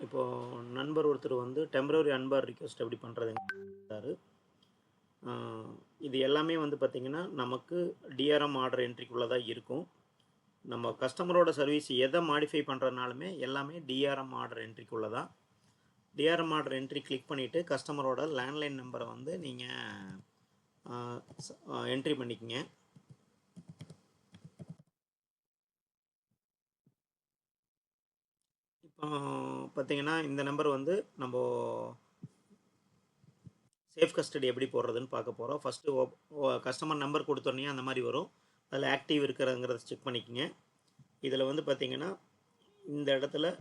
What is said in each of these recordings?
இப்போது நண்பர் ஒருத்தர் வந்து டெம்பரரி அன்பார் ரிக்வெஸ்ட் எப்படி பண்ணுறதுங்கிறாரு. இது எல்லாமே வந்து பார்த்திங்கன்னா நமக்கு டிஆர்எம் ஆர்டர் என்ட்ரிக்குள்ளே தான் இருக்கும். நம்ம கஸ்டமரோட சர்வீஸ் எதை மாடிஃபை பண்ணுறதுனாலுமே எல்லாமே டிஆர்எம் ஆர்டர் என்ட்ரிக்குள்ளே தான். டிஆர்எம் ஆர்டர் என்ட்ரி கிளிக் பண்ணிவிட்டு கஸ்டமரோட லேண்ட்லைன் நம்பரை வந்து நீங்கள் என்ட்ரி பண்ணிக்கங்க. இப்போ பார்த்திங்கன்னா இந்த நம்பர் வந்து நம்ம சேஃப் கஸ்டடி எப்படி போடுறதுன்னு பார்க்க போகிறோம். ஃபஸ்ட்டு கஸ்டமர் நம்பர் கொடுத்தோன்னே அந்த மாதிரி வரும். அதில் ஆக்டிவ் இருக்கிறதுங்கிறத செக் பண்ணிக்கங்க. இதில் வந்து பார்த்திங்கன்னா இந்த இடத்துல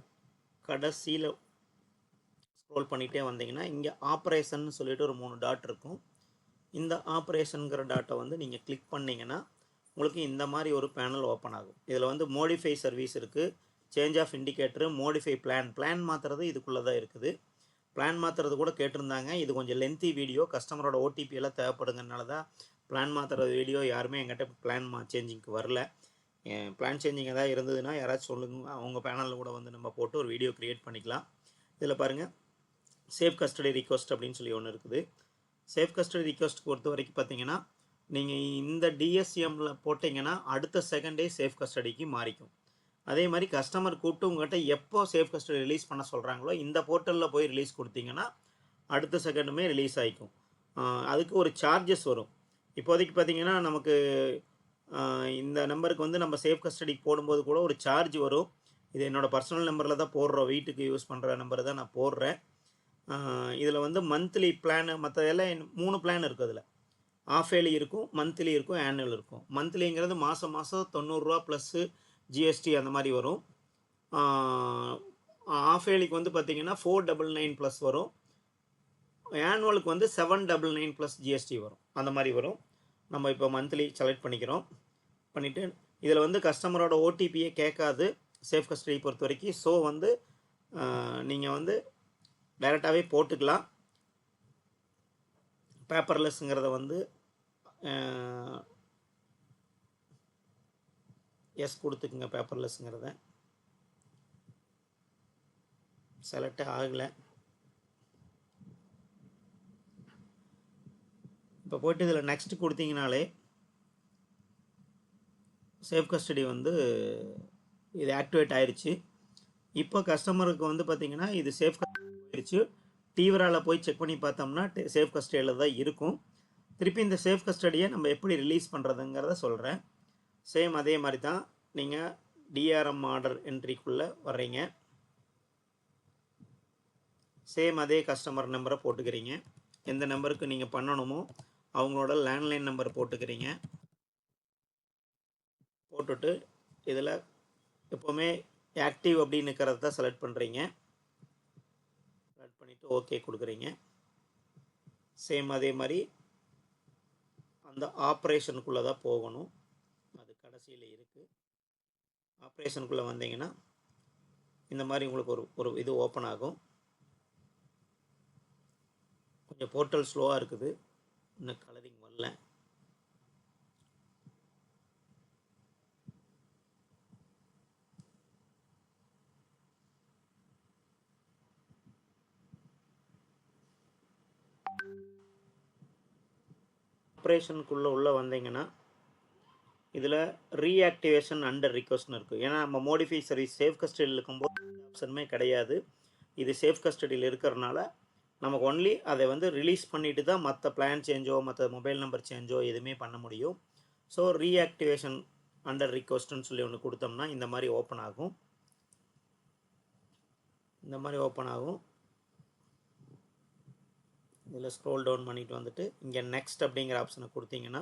கடைசியில் ஸ்க்ரோல் பண்ணிகிட்டே வந்தீங்கன்னா இங்கே ஆப்ரேஷன் சொல்லிட்டு ஒரு 3 டாட் இருக்கும். இந்த ஆப்ரேஷனுங்கிற டாட்டை வந்து நீங்கள் கிளிக் பண்ணிங்கன்னா உங்களுக்கு இந்த மாதிரி ஒரு பேனல் ஓப்பன் ஆகும். இதில் வந்து மோடிஃபை சர்வீஸ் இருக்குது, change of indicator, modify plan மாற்றுறது இதுக்குள்ளே தான் இருக்குது. பிளான் மாற்றுறது கூட கேட்டிருந்தாங்க. இது கொஞ்சம் லென்த்தி வீடியோ, கஸ்டமரோட ஓடிபி எல்லாம் தேவைப்படுங்கிறனால தான் பிளான் மாற்றுறது வீடியோ யாருமே எங்கிட்ட பிளான் சேஞ்சிங்க்கு வரல. பிளான் சேஞ்சிங் எதாவது இருந்ததுன்னா யாராச்சும் சொல்லுங்க, அவங்க பேனலில் கூட வந்து நம்ம போட்டு ஒரு வீடியோ க்ரியேட் பண்ணிக்கலாம். இதில் பாருங்கள், சேஃப் கஸ்டடி ரிக்வெஸ்ட் அப்படின்னு சொல்லி ஒன்று இருக்குது. சேஃப் கஸ்டடி ரிக்வெஸ்ட் பொறுத்த வரைக்கும் பார்த்தீங்கன்னா நீங்கள் இந்த டிஎஸ்சிஎம்மில் போட்டிங்கன்னா அடுத்த செகண்டே சேஃப் கஸ்டடிக்கு மாறிக்கும். அதே மாதிரி கஸ்டமர் கூப்பிட்டு உங்கள்கிட்ட எப்போ சேஃப் கஸ்டடி ரிலீஸ் பண்ண சொல்கிறாங்களோ இந்த போர்ட்டலில் போய் ரிலீஸ் கொடுத்தீங்கன்னா அடுத்த செகண்டுமே ரிலீஸ் ஆகிக்கும். அதுக்கு ஒரு சார்ஜஸ் வரும். இப்போதைக்கு பார்த்தீங்கன்னா நமக்கு இந்த நம்பருக்கு வந்து நம்ம சேஃப் கஸ்டடிக்கு போடும்போது கூட ஒரு சார்ஜ் வரும். இது என்னோடய பர்சனல் நம்பரில் தான் போடுறோம், வீட்டுக்கு யூஸ் பண்ணுற நம்பர் தான் நான் போடுறேன். இதில் வந்து மந்த்லி பிளானு மற்றதெல்லாம் 3 பிளான் இருக்குது. அதில் ஆஃப் ஏலி இருக்கும், மந்த்லி இருக்கும், ஆனுவல் இருக்கும். மந்த்லிங்கிறது மாதம் மாதம் ரூ. 90 ப்ளஸ்ஸு ஜிஎஸ்டி அந்த மாதிரி வரும். ஆஃப் ஏலிக்கு வந்து பார்த்திங்கன்னா 499 ப்ளஸ் வரும். ஆனுவலுக்கு வந்து 799 ப்ளஸ் ஜிஎஸ்டி வரும். அந்த மாதிரி வரும். நம்ம இப்போ மந்த்லி செலக்ட் பண்ணிக்கிறோம். பண்ணிவிட்டு இதில் வந்து கஸ்டமரோட ஓடிபியே கேட்காது சேஃப் கஸ்டடி பொறுத்த வரைக்கும். ஸோ வந்து நீங்கள் வந்து டைரெக்டாகவே போட்டுக்கலாம். பேப்பர்லெஸ்ங்கிறத வந்து எஸ் கொடுத்துக்குங்க. பேப்பர்லெஸ்ங்கிறத செலக்ட் ஆகலை. இப்போ போய்ட்டு இதில் நெக்ஸ்ட் கொடுத்தீங்கனாலே சேஃப் கஸ்டடி வந்து இது ஆக்டிவேட் ஆயிடுச்சு. இப்போ கஸ்டமருக்கு வந்து பார்த்திங்கன்னா இது சேஃப் கஸ்டடி ஆயிடுச்சு. டிவரால் போய் செக் பண்ணி பார்த்தோம்னா சேஃப் கஸ்டடியில் தான் இருக்கும். திருப்பி இந்த சேஃப் கஸ்டடியை நம்ம எப்படி ரிலீஸ் பண்ணுறதுங்கிறத சொல்கிறேன். சேம் அதே மாதிரி தான் நீங்கள் டிஆர்எம் ஆர்டர் என்ட்ரிக்குள்ளே வர்றீங்க. சேம் அதே கஸ்டமர் நம்பரை போட்டுக்கிறீங்க. எந்த நம்பருக்கு நீங்கள் பண்ணணுமோ அவங்களோட லேண்ட்லைன் நம்பர் போட்டுக்கிறீங்க. போட்டுட்டு இதில் எப்போவுமே ஆக்டிவ் அப்படின்னு இருக்கிறத தான் செலக்ட் பண்ணுறீங்க. செலக்ட் பண்ணிவிட்டு ஓகே கொடுக்குறீங்க. சேம் அதே மாதிரி அந்த ஆப்ரேஷனுக்குள்ளே தான் போகணும். அது கடைசியில் இருக்குது. ஆப்ரேஷனுக்குள்ளே வந்தீங்கன்னா இந்த மாதிரி உங்களுக்கு ஒரு இது ஓப்பன் ஆகும். கொஞ்சம் போர்ட்டல் ஸ்லோவாக இருக்குது, இன்னும் கலரிங் வரல. ஆப்ரேஷனுக்குள்ளே உள்ளே வந்தீங்கன்னா இதில் ரீஆக்டிவேஷன் அண்டர் ரிக்வெஸ்ட்னு இருக்குது. ஏன்னா நம்ம மோடிஃபை சர்வீஸ் சேஃப் கஸ்டடியில் இருக்கும்போது ஆப்ஷனுமே கிடையாது. இது சேஃப் கஸ்டடியில் இருக்கிறனால நமக்கு ஒன்லி அதை வந்து ரிலீஸ் பண்ணிவிட்டு தான் மற்ற பிளான் சேஞ்சோ மற்ற மொபைல் நம்பர் சேஞ்சோ எதுவுமே பண்ண முடியும். ஸோ ரீஆக்டிவேஷன் அண்டர் ரிக்வெஸ்ட்னு சொல்லி ஒன்று கொடுத்தோம்னா இந்த மாதிரி ஓப்பன் ஆகும். இந்த மாதிரி ஓப்பன் ஆகும். இதில் ஸ்க்ரோல் டவுன் பண்ணிட்டு வந்துட்டு இங்கே நெக்ஸ்ட் அப்படிங்கிற ஆப்ஷனை கொடுத்தீங்கன்னா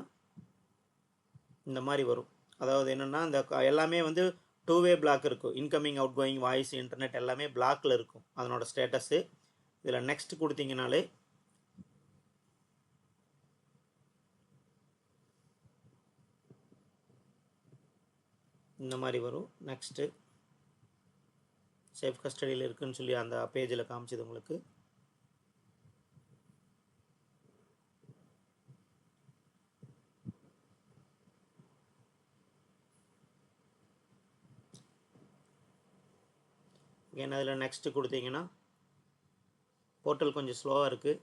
இந்த மாதிரி வரும். அதாவது என்னென்னா இந்த எல்லாமே வந்து 2-வே பிளாக் இருக்கும். Incoming out going voice internet எல்லாமே பிளாக்கில் இருக்கும் அதனோட ஸ்டேட்டஸு. இதில் நெக்ஸ்ட் கொடுத்தீங்கனாலே இந்த மாதிரி வரும். நெக்ஸ்ட்டு சேஃப் கஸ்டடியில் இருக்குதுன்னு சொல்லி அந்த பேஜில் காமிச்சது உங்களுக்கு. தென் அதில் நெக்ஸ்ட்டு கொடுத்தீங்கன்னா போர்ட்டல் கொஞ்சம் ஸ்லோவாக இருக்குது.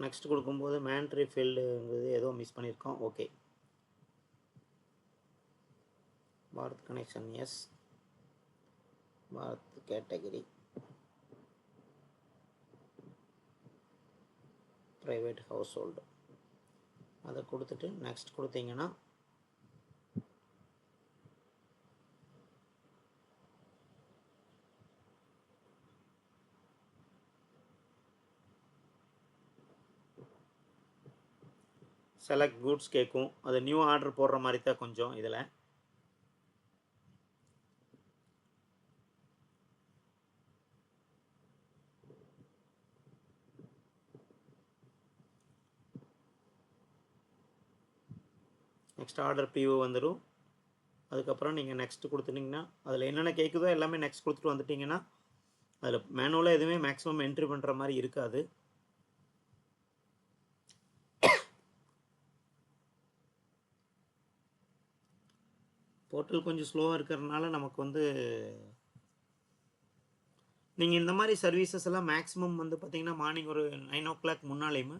நெக்ஸ்ட் கொடுக்கும்போது மேண்ட்ரி ஃபீல்டுங்கிறது ஏதோ மிஸ் பண்ணியிருக்கோம். Okay, Bharat connection yes, Bharat category private household அதை கொடுத்துட்டு நெக்ஸ்ட் கொடுத்தீங்கன்னா செலக்ட் கூட்ஸ் கேட்கும். அது நியூ ஆர்டர் போடுற மாதிரி தான் கொஞ்சம் இதில். நெக்ஸ்ட் ஆர்டர் பிஓ வந்துடும். அதுக்கப்புறம் நீங்கள் நெக்ஸ்ட் கொடுத்துட்டிங்கன்னா அதில் என்னென்ன கேட்குதோ எல்லாமே நெக்ஸ்ட் கொடுத்துட்டு வந்துட்டிங்கன்னா அதில் மேனுவலாக எதுவுமே மேக்ஸிமம் என்ட்ரி பண்ணுற மாதிரி இருக்காது. போர்ட்டல் கொஞ்சம் ஸ்லோவாக இருக்கிறதுனால நமக்கு வந்து நீங்கள் இந்த மாதிரி சர்வீசஸ் எல்லாம் மேக்ஸிமம் வந்து பார்த்தீங்கன்னா மார்னிங் ஒரு 9 o'clock முன்னாலேயுமே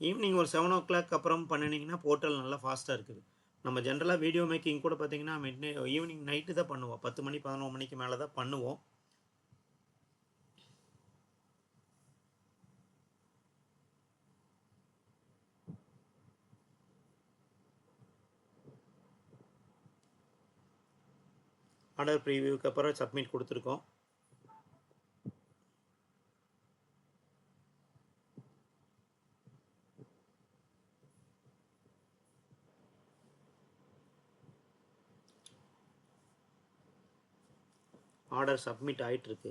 ஈவினிங் ஒரு 7 o'clock அப்புறம் பண்ணினீங்கன்னா போர்ட்டல் நல்லா ஃபாஸ்ட்டாக இருக்குது. நம்ம ஜென்ரலாக வீடியோ மேக்கிங் கூட பார்த்தீங்கன்னா ஈவினிங் நைட்டு தான் பண்ணுவோம். 10 மணி 11 மணிக்கு மேலே தான் பண்ணுவோம். ஆர்டர் ப்ரீவியூக்கு அப்புறம் சப்மிட் கொடுத்துருக்கோம். ஆர்டர் சப்மிட் ஆகிட்டுருக்கு.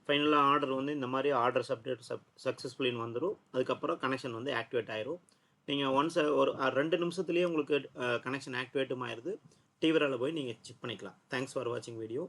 ஃபைனலாக ஆர்டர் வந்து இந்த மாதிரி ஆர்டர் சக்ஸஸ்ஃபுல்லின்னு வந்துடும். அதுக்கப்புறம் கனெக்ஷன் வந்து ஆக்டிவேட் ஆயிரும். நீங்கள் ஒன்ஸ் ஒரு 2 நிமிஷத்துலேயே உங்களுக்கு கனெக்ஷன் ஆக்டிவேட்டும் ஆயிடுது. டிவிரால் போய் நீங்கள் செக் பண்ணிக்கலாம். தேங்க்ஸ் ஃபார் வாட்சிங் வீடியோ.